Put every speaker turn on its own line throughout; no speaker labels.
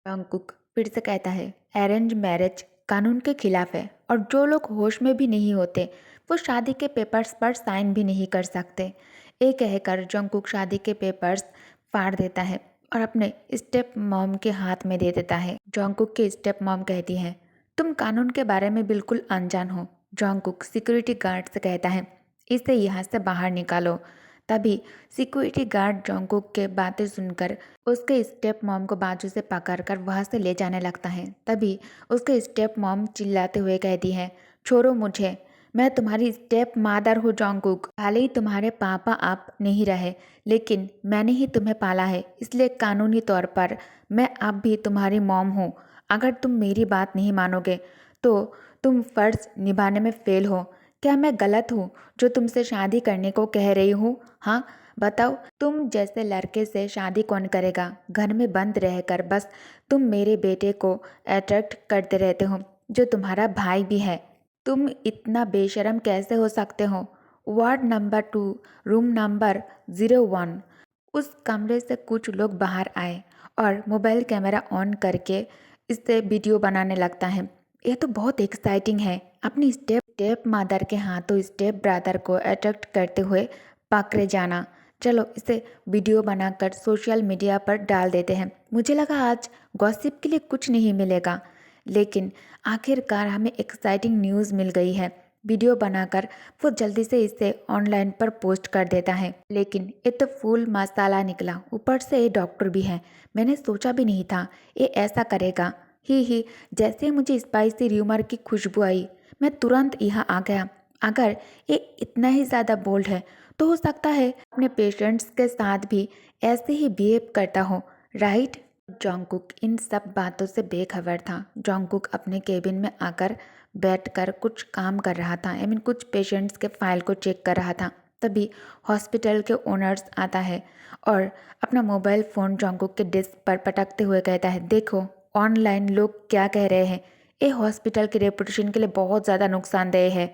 Jungkook फिर से कहता है, अरेंज मैरिज कानून के खिलाफ है और जो लोग होश में भी नहीं होते वो शादी के पेपर्स पर साइन भी नहीं कर सकते। ये कहकर जंगकुक शादी के पेपर्स फाड़ देता है और अपने स्टेप मॉम के हाथ में दे देता है। जंगकुक की स्टेप मॉम कहती है, तुम कानून के बारे में बिल्कुल अनजान हो। जंगकुक सिक्योरिटी गार्ड से कहता है, इसे यहाँ से बाहर निकालो। तभी सिक्योरिटी गार्ड जंगकुक के बातें सुनकर उसके स्टेप मॉम को बाजू से पकड़कर वहां से ले जाने लगता है। तभी उसके स्टेप मॉम चिल्लाते हुए कहती है, छोड़ो मुझे, मैं तुम्हारी स्टेप मादर हूँ जंगकुक। भले ही तुम्हारे पापा आप नहीं रहे, लेकिन मैंने ही तुम्हें पाला है, इसलिए कानूनी तौर पर मैं अब भी तुम्हारी मॉम हूँ। अगर तुम मेरी बात नहीं मानोगे तो तुम फर्ज निभाने में फेल हो। क्या मैं गलत हूँ जो तुमसे शादी करने को कह रही हूँ? हाँ, बताओ, तुम जैसे लड़के से शादी कौन करेगा? घर में बंद रहकर बस तुम मेरे बेटे को अट्रैक्ट करते रहते हो, जो तुम्हारा भाई भी है। तुम इतना बेशरम कैसे हो सकते हो? Ward number 2, room number 01। उस कमरे से कुछ लोग बाहर आए और मोबाइल कैमरा ऑन करके इससे वीडियो बनाने लगता है। यह तो बहुत एक्साइटिंग है। अपनी स्टेप मदर के हाथों स्टेप ब्रदर को अट्रैक्ट करते हुए पकड़े जाना। चलो इसे वीडियो बनाकर सोशल मीडिया पर डाल देते हैं। मुझे लगा आज गॉसिप के लिए कुछ नहीं मिलेगा, लेकिन आखिरकार हमें एक्साइटिंग न्यूज़ मिल गई है। वीडियो बनाकर वो जल्दी से इसे ऑनलाइन पर पोस्ट कर देता है। लेकिन ये तो फूल मसाला निकला, ऊपर से ये डॉक्टर भी है। मैंने सोचा भी नहीं था ये ऐसा करेगा। ही, जैसे ही मुझे स्पाइसी र्यूमर की खुशबू आई, मैं तुरंत यहाँ आ गया। अगर ये इतना ही ज़्यादा बोल्ड है तो हो सकता है अपने पेशेंट्स के साथ भी ऐसे ही बिहेव करता हो, राइट? जॉन्गकुक इन सब बातों से बेखबर था। जॉन्गकुक अपने केबिन में आकर बैठकर कुछ काम कर रहा था। कुछ पेशेंट्स के फाइल को चेक कर रहा था। तभी हॉस्पिटल के ओनर्स आता है और अपना मोबाइल फ़ोन जॉन्गकुक के डेस्क पर पटकते हुए कहता है, देखो ऑनलाइन लोग क्या कह रहे हैं। ये हॉस्पिटल की रेपुटेशन के लिए बहुत ज़्यादा नुकसानदेह है।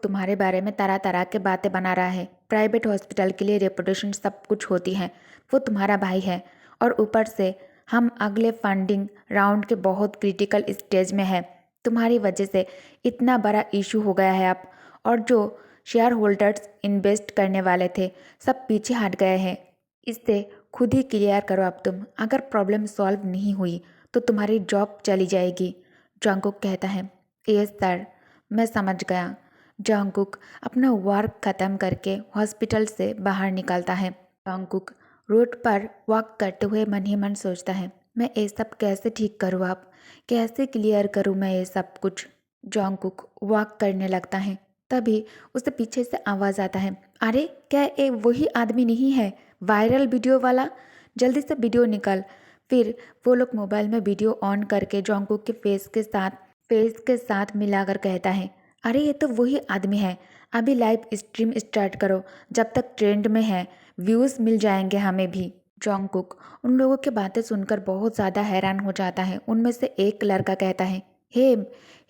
तुम्हारे बारे में तरह तरह के बातें बना रहा है। प्राइवेट हॉस्पिटल के लिए रेपुटेशन सब कुछ होती है। वो तुम्हारा भाई है और ऊपर से हम अगले फंडिंग राउंड के बहुत क्रिटिकल स्टेज में है। तुम्हारी वजह से इतना बड़ा इशू हो गया है अब, और जो शेयर होल्डर्स इन्वेस्ट करने वाले थे सब पीछे हट गए हैं। इससे खुद ही क्लियर करो अब तुम। अगर प्रॉब्लम सॉल्व नहीं हुई तो तुम्हारी जॉब चली जाएगी। जंगकुक कहता है, यस सर, मैं समझ गया। जंगकुक अपना वर्क ख़त्म करके हॉस्पिटल से बाहर निकलता है। जंगकुक रोड पर वॉक करते हुए मन ही मन सोचता है, मैं ये सब कैसे ठीक करूँ अब? कैसे क्लियर करूँ मैं ये सब कुछ? जंगकुक वॉक करने लगता है। तभी उसे पीछे से आवाज़ आता है, अरे क्या ये वही आदमी नहीं है, वायरल वीडियो वाला? जल्दी से वीडियो निकाल। फिर वो लोग मोबाइल में वीडियो ऑन करके जंगकुक के फेस के साथ मिलाकर कहता है, अरे ये तो वही आदमी है। अभी लाइव स्ट्रीम स्टार्ट करो, जब तक ट्रेंड में है व्यूज़ मिल जाएंगे हमें भी। जॉन्गकुक उन लोगों की बातें सुनकर बहुत ज़्यादा हैरान हो जाता है। उनमें से एक लड़का कहता है, हे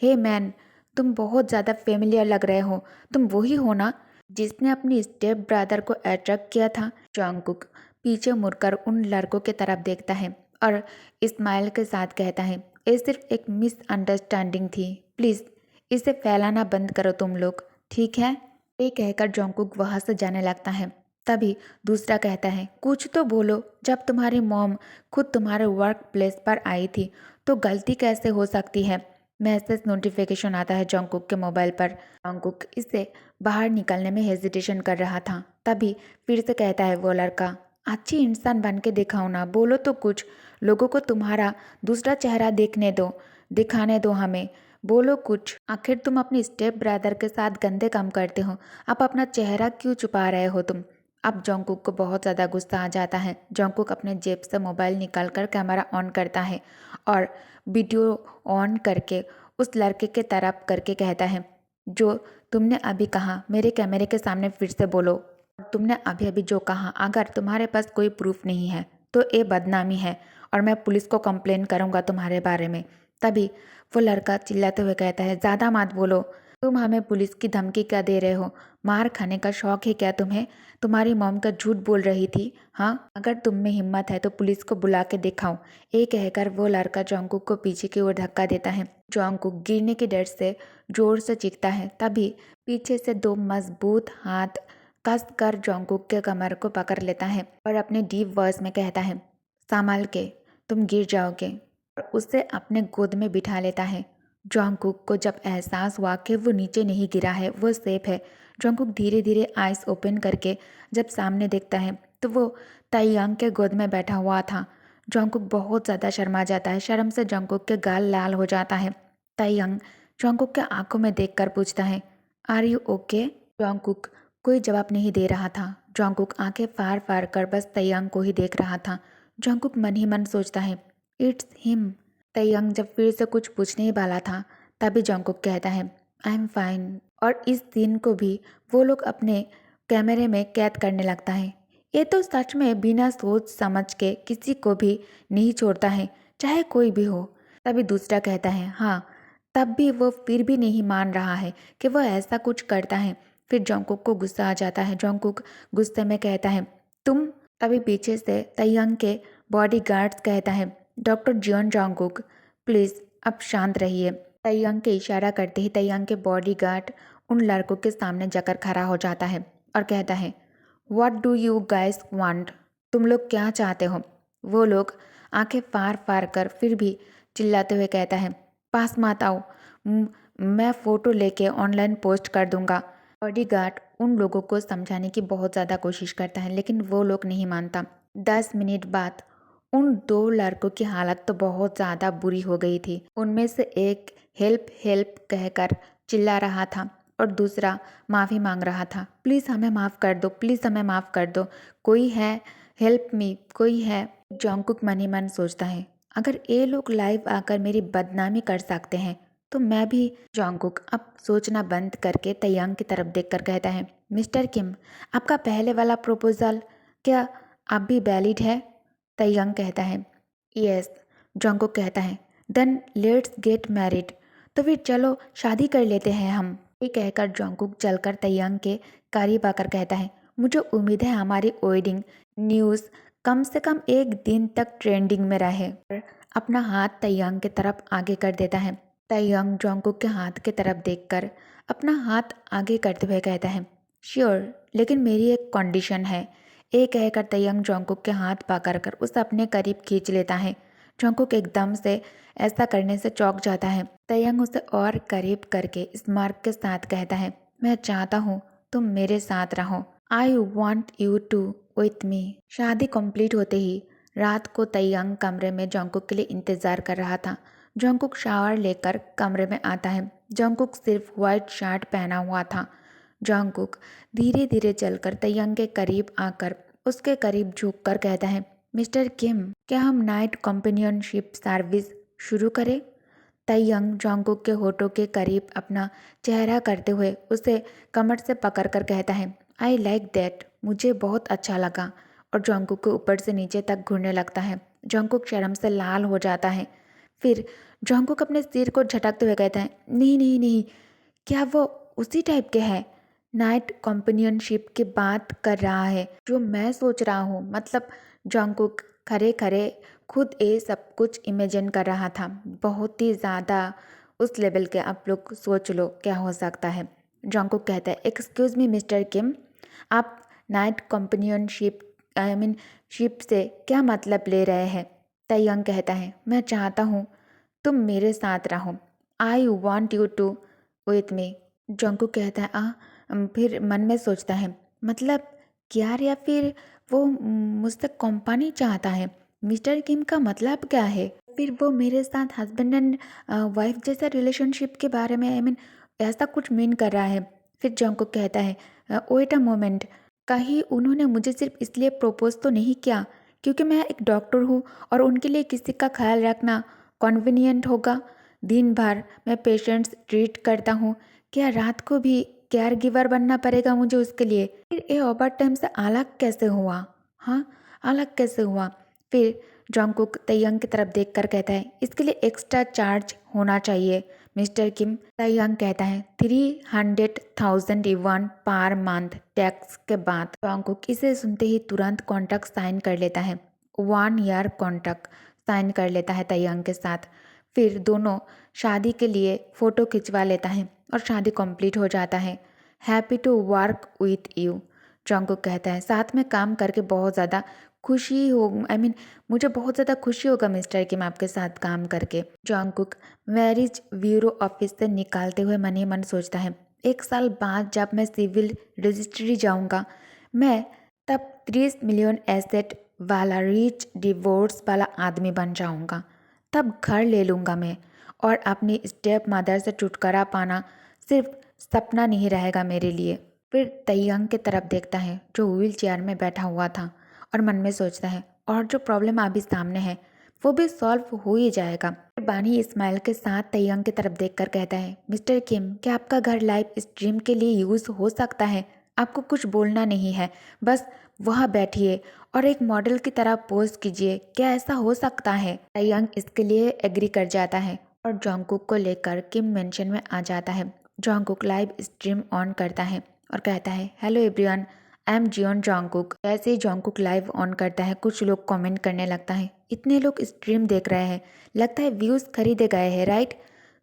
हे मैन, तुम बहुत ज़्यादा फेमिलियर लग रहे हो। तुम वही हो ना जिसने अपनी स्टेप ब्रदर को अट्रैक्ट किया था? जॉन्गकुक पीछे मुड़कर उन लड़कों की तरफ देखता है और स्माइल के साथ कहता है, ये सिर्फ एक मिसअंडरस्टैंडिंग थी। प्लीज़ इसे फैलाना बंद करो तुम लोग, ठीक है? ये कहकर जॉन्गकुक वहाँ से जाने लगता है। तभी दूसरा कहता है, कुछ तो बोलो, जब तुम्हारी मॉम खुद तुम्हारे वर्क प्लेस पर आई थी तो गलती कैसे हो सकती है? मैसेज नोटिफिकेशन आता है जॉन्गकुक के मोबाइल पर। जॉन्गकुक इससे बाहर निकलने में हेजिटेशन कर रहा था। तभी फिर से कहता है वो लड़का, अच्छी इंसान बन के दिखाओ ना, बोलो तो कुछ। लोगों को तुम्हारा दूसरा चेहरा दिखाने दो हमें। बोलो कुछ। आखिर तुम अपनी स्टेप ब्रदर के साथ गंदे काम करते हो, अब अपना चेहरा क्यों छुपा रहे हो तुम? अब जॉन्गकुक को बहुत ज़्यादा गुस्सा आ जाता है। जॉन्गकुक अपने जेब से मोबाइल निकालकर कैमरा ऑन करता है और वीडियो ऑन करके उस लड़के के तरफ करके कहता है, जो तुमने अभी कहा मेरे कैमरे के सामने फिर से बोलो। तुमने अभी अभी जो कहा, अगर तुम्हारे पास कोई प्रूफ नहीं है तो ये बदनामी है और मैं पुलिस को कंप्लेन करूँगा तुम्हारे बारे में। तभी वो लड़का चिल्लाते हुए कहता है, ज़्यादा मत बोलो, तुम हमें पुलिस की धमकी क्या दे रहे हो? मार खाने का शौक है क्या तुम्हें? तुम्हारी मॉम का झूठ बोल रही थी। हाँ, अगर तुम में हिम्मत है तो पुलिस को बुला के दिखाओ। ये कहकर वो लड़का जोंगकुक को पीछे की ओर धक्का देता है। जोंगकुक गिरने के डर से जोर से चीखता है। तभी पीछे से दो मजबूत हाथ कस कर जोंगकुक के कमर को पकड़ लेता है और अपने डीप वॉइस में कहता है, संभाल के, तुम गिर जाओगे, और उसे अपने गोद में बिठा लेता है। जोंगकुक को जब एहसास हुआ कि वो नीचे नहीं गिरा है, वो सेफ है, जोंगकुक धीरे धीरे आइज ओपन करके जब सामने देखता है तो वो ताइयांग के गोद में बैठा हुआ था। जोंगकुक बहुत ज़्यादा शर्मा जाता है। शर्म से जोंगकुक के गाल लाल हो जाता है। ताइयांग जोंगकुक के आंखों में देखकर पूछता है, आर यू ओके? जोंगकुक कोई जवाब नहीं दे रहा था। जोंगकुक आंखें फाड़ फाड़ कर बस ताइयांग को ही देख रहा था। जोंगकुक मन ही मन सोचता है, इट्स हिम। ताइयांग जब फिर से कुछ पूछने ही वाला था तभी जोंगकुक कहता है, आई एम फाइन, और इस सीन को भी वो लोग अपने कैमरे में कैद करने लगता है। ये तो सच में बिना सोच समझ के किसी को भी नहीं छोड़ता है, चाहे कोई भी हो। तभी दूसरा कहता है, हाँ, तब भी वो फिर भी नहीं मान रहा है कि वो ऐसा कुछ करता है। फिर जोंगकुक को गुस्सा आ जाता है। जोंगकुक गुस्से में कहता है, तुम। तभी पीछे से ताइयांग के बॉडीगार्ड्स कहता है, डॉक्टर जियोन जोंगकुक, प्लीज़ अब शांत रहिए। ताइयांग के इशारा करते ही ताइयांग के बॉडीगार्ड उन लड़कों के सामने जाकर खड़ा हो जाता है और कहता है, what do you guys want? तुम लोग क्या चाहते हो? वो लोग आंखें फाड़ फाड़ कर फिर भी चिल्लाते हुए कहता है, पास मत आओ, मैं फ़ोटो लेके ऑनलाइन पोस्ट कर दूंगा। बॉडीगार्ड उन लोगों को समझाने की बहुत ज़्यादा कोशिश करता है लेकिन वो लोग नहीं मानता। 10 मिनट बाद उन दो लड़कों की हालत तो बहुत ज़्यादा बुरी हो गई थी। उनमें से एक हेल्प हेल्प कहकर चिल्ला रहा था और दूसरा माफ़ी मांग रहा था, प्लीज़ हमें माफ़ कर दो, प्लीज़ हमें माफ़ कर दो, कोई है, हेल्प मी, कोई है। जोंगकुक मन ही मन सोचता है, अगर ये लोग लाइव आकर मेरी बदनामी कर सकते हैं तो मैं भी। जोंगकुक अब सोचना बंद करके ताइयांग की तरफ देखकर कहता है, मिस्टर किम, आपका पहले वाला प्रपोजल क्या अब भी वैलिड है? ताइयांग कहता है, यस। जोंगकुक कहता है, देन लेट्स गेट मैरिड, तो फिर चलो शादी कर लेते हैं हम। ये कहकर जोंगकुक चलकर ताइयांग के करीब आकर कहता है, मुझे उम्मीद है हमारी वेडिंग न्यूज़ कम से कम एक दिन तक ट्रेंडिंग में रहे। और अपना हाथ ताइयांग की तरफ आगे कर देता है। ताइयांग जोंगकुक के हाथ की तरफ देखकर अपना हाथ आगे करते हुए कहता है, श्योर, लेकिन मेरी एक कंडीशन है। ये कहकर ताइयांग जोंगकुक के हाथ पकड़ कर उसे अपने करीब खींच लेता है। जोंगकुक एकदम से ऐसा करने से चौंक जाता है। ताइयांग उसे और करीब करके स्मार्क के साथ कहता है, मैं चाहता हूँ तुम मेरे साथ रहो। I want you to with me. शादी कंप्लीट होते ही रात को ताइयांग कमरे में जोंगकुक के लिए इंतजार कर रहा था। जोंगकुक शावर लेकर कमरे में आता है। जोंगकुक सिर्फ व्हाइट शर्ट पहना हुआ था। जोंगकुक धीरे धीरे चलकर ताइयांग के करीब आकर उसके करीब झुककर कहता है, मिस्टर किम, क्या हम नाइट कंपेनियनशिप सर्विस शुरू करें? ताइयांग जोंगकुक के होठों के करीब अपना चेहरा करते हुए उसे कमर से पकड़कर कहता है, आई लाइक दैट, मुझे बहुत अच्छा लगा, और जोंगकुक के ऊपर से नीचे तक घूरने लगता है। जोंगकुक शर्म से लाल हो जाता है। फिर जोंगकुक अपने सिर को झटकते हुए कहता है, नहीं नहीं नहीं, क्या वो उसी टाइप के हैं? नाइट कंपेनियनशिप की बात कर रहा है जो मैं सोच रहा हूँ। मतलब जोंगकुक खरे खरे खुद ये सब कुछ इमेजिन कर रहा था। बहुत ही ज़्यादा उस लेवल के, आप लोग सोच लो क्या हो सकता है। जोंगकुक कहता है, एक्सक्यूज़ मी मिस्टर किम, आप night companionship I mean ship से क्या मतलब ले रहे हैं? ताइयांग कहता है, मैं चाहता हूँ तुम मेरे साथ रहो। I want you to with me. Jungkook कहता है, फिर मन में सोचता है, मतलब क्या, या फिर वो मुझसे कंपनी चाहता है? मिस्टर किम का मतलब क्या है? फिर वो मेरे साथ हस्बैंड एंड वाइफ जैसा रिलेशनशिप के बारे में ऐसा कुछ मीन कर रहा है। फिर जोंगकुक कहता है, वेट अ मोमेंट, कहीं उन्होंने मुझे सिर्फ इसलिए प्रपोज तो नहीं किया क्योंकि मैं एक डॉक्टर हूँ और उनके लिए किसी का ख्याल रखना कन्वीनियंट होगा? दिन भर मैं पेशेंट्स ट्रीट करता हूँ, क्या रात को भी केयर गिवर बनना पड़ेगा मुझे उसके लिए? फिर ये ओवर टाइम से अलग कैसे हुआ? हाँ, अलग कैसे हुआ? फिर जोंगकुक ताइयांग की तरफ देखकर कहता है, इसके लिए एक्स्ट्रा चार्ज होना चाहिए। मिस्टर किम, ताइयांग कहता है 300,000 युआन पर मंथ टैक्स के बाद। जॉन्गकुक इसे सुनते ही तुरंत कॉन्ट्रैक्ट साइन कर लेता है। 1 ईयर कॉन्ट्रैक्ट साइन कर लेता है ताइयांग के साथ। फिर दोनों शादी के लिए फ़ोटो खिंचवा लेता है और शादी कंप्लीट हो जाता है। Happy to work with you, Jungkook कहता है, साथ में काम करके बहुत ज़्यादा खुशी हो मुझे बहुत ज़्यादा खुशी होगा मिस्टर किम आपके साथ काम करके। जॉन्गकुक मैरिज ब्यूरो ऑफिस से निकालते हुए मन ही मन सोचता है, 1 साल बाद जब मैं सिविल रजिस्ट्री जाऊंगा, मैं तब 30 मिलियन एसेट वाला रिच डिवोर्स वाला आदमी बन जाऊंगा। तब घर ले लूँगा मैं, और अपनी स्टेप मदर से छुटकारा पाना सिर्फ सपना नहीं रहेगा मेरे लिए। फिर तैयंग की तरफ देखता है जो व्हील चेयर में बैठा हुआ था और मन में सोचता है, और जो प्रॉब्लम अभी सामने है वो भी सॉल्व हो ही जाएगा। बानी स्माइल के साथ तैयंग की तरफ देखकर कहता है, मिस्टर किम, क्या आपका घर लाइव स्ट्रीम के लिए यूज़ हो सकता है? आपको कुछ बोलना नहीं है, बस वहाँ बैठिए और एक मॉडल की तरह पोज कीजिए। क्या ऐसा हो सकता है? तैयंग इसके लिए एग्री कर जाता है और जॉन्गकुक को लेकर किम मेंशन में आ जाता है। जॉन्गकुक लाइव स्ट्रीम ऑन करता है और कहता है, hello everyone, I am Jeon Jungkook. जैसे ही जॉन्गकुक लाइव ऑन करता है, कुछ लोग कमेंट करने लगता है, इतने लोग स्ट्रीम देख रहे हैं, लगता है व्यूज़ खरीदे गए हैं, राइट?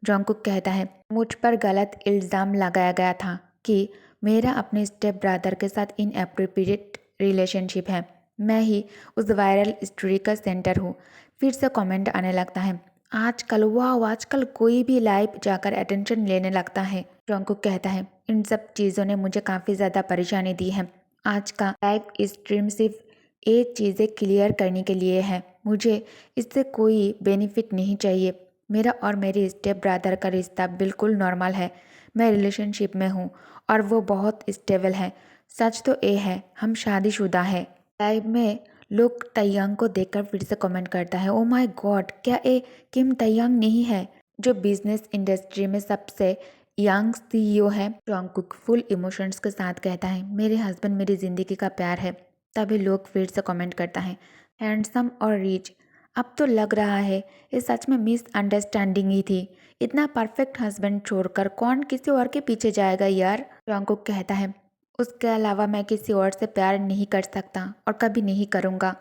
जॉन्गकुक कहता है, मुझ पर गलत इल्ज़ाम लगाया गया था कि मेरा अपने स्टेप ब्रदर के साथ इनएप्रोप्रिएट रिलेशनशिप है। मैं ही उस वायरल स्टोरी का सेंटर हूँ। फिर से कमेंट आने लगता है, आजकल कोई भी लाइव जाकर अटेंशन लेने लगता है। जॉन्गकुक कहता है, इन सब चीज़ों ने मुझे काफ़ी ज़्यादा परेशानी दी है। आज का लाइव स्ट्रीम सिर्फ एक चीज़ें क्लियर करने के लिए है। मुझे इससे कोई बेनिफिट नहीं चाहिए। मेरा और मेरी स्टेप ब्रदर का रिश्ता बिल्कुल नॉर्मल है। मैं रिलेशनशिप में हूँ और वो बहुत स्टेबल है। सच तो ये है, हम शादीशुदा है। लाइव में लोग तैयंग को देखकर फिर से कमेंट करता है, ओ माय गॉड, क्या ये किम तैयंग नहीं है जो बिजनेस इंडस्ट्री में सबसे यंग सीईओ है? जॉन्गकुक फुल इमोशंस के साथ कहता है, मेरे हस्बैंड मेरी जिंदगी का प्यार है। तभी लोग फिर से कमेंट करता है, हैंडसम और रिच। अब तो लग रहा है ये सच में मिसअंडरस्टैंडिंग ही थी। इतना परफेक्ट हस्बैंड छोड़कर कौन किसी और के पीछे जाएगा यार? जॉन्गकुक कहता है, उसके अलावा मैं किसी और से प्यार नहीं कर सकता और कभी नहीं करूँगा।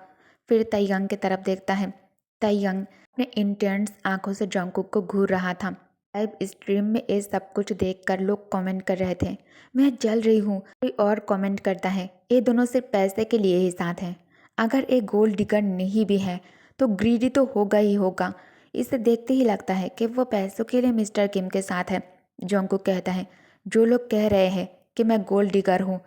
फिर तैयंग की तरफ देखता है। तैयंग अपने इंटेंस आंखों से जॉन्गकुक को घूर रहा था। लाइव स्ट्रीम में ये सब कुछ देखकर लोग कमेंट कर रहे थे, मैं जल रही हूँ। कोई और कमेंट करता है, ये दोनों सिर्फ पैसे के लिए ही साथ हैं। अगर एक गोल्ड डिगर नहीं भी है तो ग्रीडी तो होगा ही होगा। इसे देखते ही लगता है कि वो पैसों के लिए मिस्टर किम के साथ है। जॉन्गकुक कहता है, जो लोग कह रहे हैं कि मैं गोल्ड डिगर हूँ,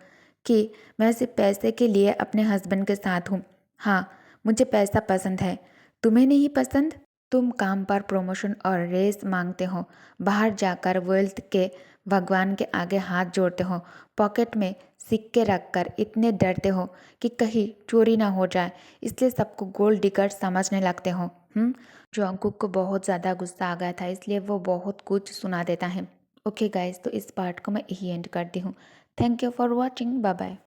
कि मैं सिर्फ पैसे के लिए अपने हस्बैंड के साथ हूँ, हाँ, मुझे पैसा पसंद है। तुम्हें नहीं पसंद? तुम काम पर प्रमोशन और रेस मांगते हो, बाहर जाकर वेल्थ के भगवान के आगे हाथ जोड़ते हो, पॉकेट में सिक्के रखकर इतने डरते हो कि कहीं चोरी ना हो जाए, इसलिए सबको गोल्ड डिगर समझने लगते हो। जॉन्गकुक को बहुत ज़्यादा गुस्सा आ गया था, इसलिए वो बहुत कुछ सुना देता है। ओके गाइस, तो इस पार्ट को मैं यही एंड करती हूँ। Thank you for watching, bye bye.